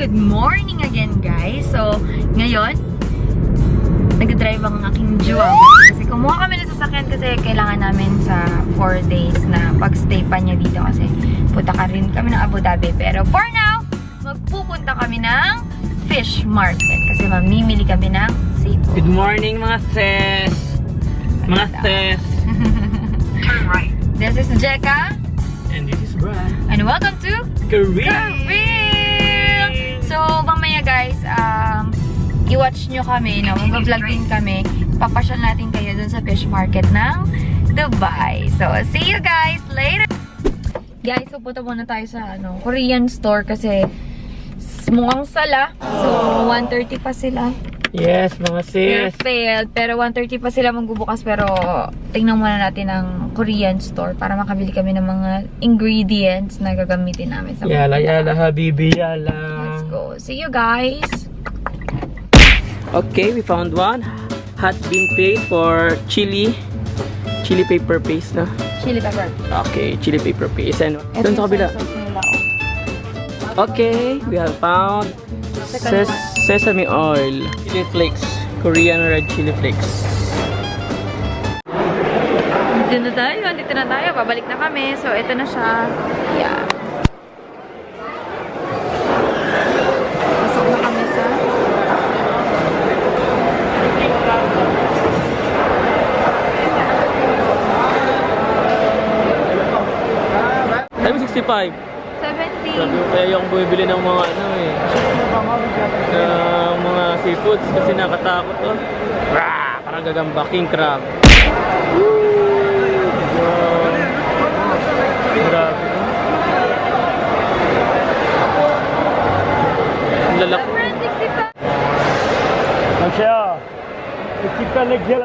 Good morning again, guys. So, ngayon, nag-drive ang aking jowa. Kasi kumuha kami ng sasakyan kasi kailangan namin sa 4 days na pag-stay pa niya dito kasi punta ka rin kami ng Abu Dhabi. Pero for now, magpupunta kami ng fish market kasi mamimili kami ng seafood. Good morning mga sis! Mga sis! Turn right. This is Jeka. And this is Brad. And welcome to Korea! So, mamaya guys, i-watch nyo kami, no? Mag-vlog din kami. Papasyal natin kayo dun sa fish market ng Dubai. So, see you guys later! Guys, pupunta muna tayo sa Korean store kasi mukhang sala. So, 1:30 pa sila. Yes, mga sis! Failed. Pero 1:30 pa sila magbubukas. Pero, tingnan muna natin ang Korean store para makabili kami ng mga ingredients na gagamitin namin sa Yala, yala, habibi, yala. Let's go. See you guys! Okay, we found one. Hot bean paste for chili. Chili paper paste na. Chili pepper. Okay, chili paper paste. And Ito dun sa kabila. sauce nila, Okay, we have found Second one. sesame oil. Chili flakes. Korean red chili flakes. Dito na tayo. Babalik na kami. So, ito na siya. Yeah. Pasok na kami sa... Sabi 65. 70. Sabi ko kaya yung bumibili ng mga mga seafoods kasi nakatakot to. Parang gagamba, king crab. Wow. Grabe. Ang lalaki.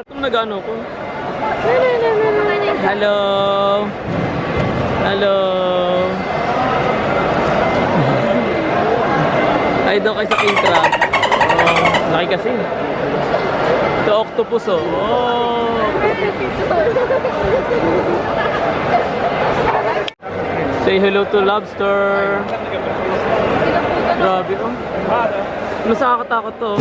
Itong nag-ano ko. Hello. Hello. Ay daw kayo sa king crab. Oh, laki kasi. Ito octopus oh. Oh. Say hello to lobster. Grabe oh. Mas nakakatakot to.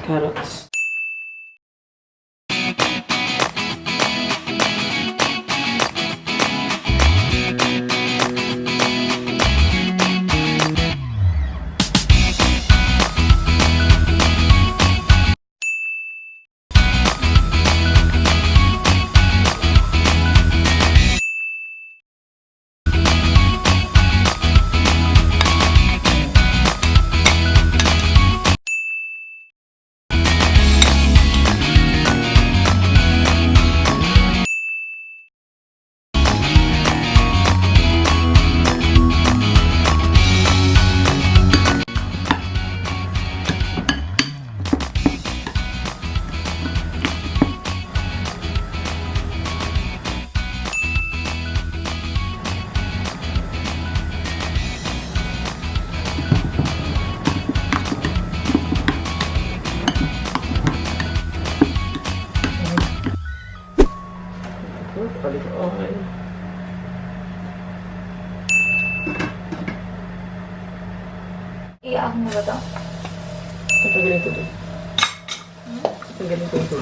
Carrots. Okay. Iyak mo ba ito? Tanggalin ko ito. Tanggalin ko ito.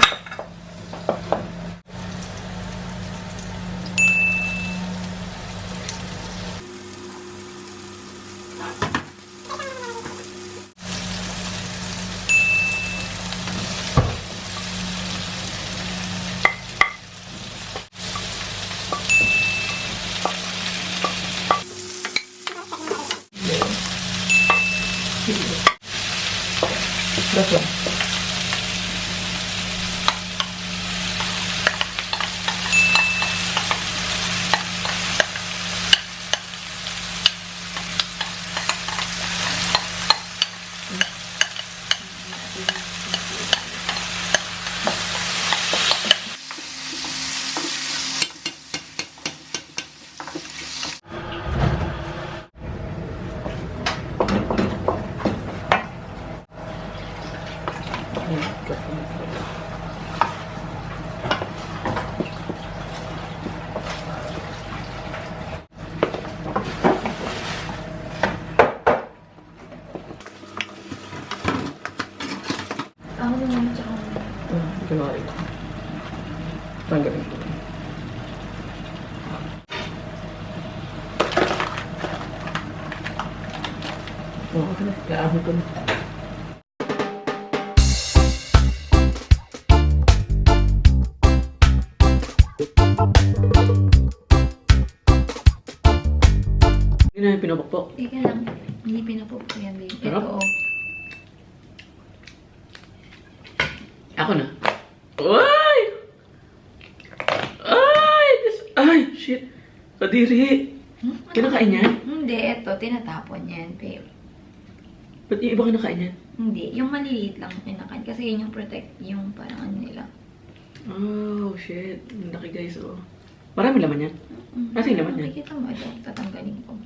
Kunwari. Tanggalin ko. Oo, kaahon ko na. Hindi na yung pinapakpok. Teka lang. Hindi pinapupok yan, babe. Sarap? Ito, oh. Ako na. Ay! Ay! Ay! Shit! Kadiri! Kinakain yan? Hindi, ito. Tinatapon yan, babe. Ba't yung iba kinakain yan? Hindi. Yung maliliit lang kinakain. Kasi yun yung protect, yung parang ano nila. Oh, shit. Ang laki guys, oh. Marami laman yan. Kasi yung laman yan. Makikita mo, ito. Tatanggalin ko.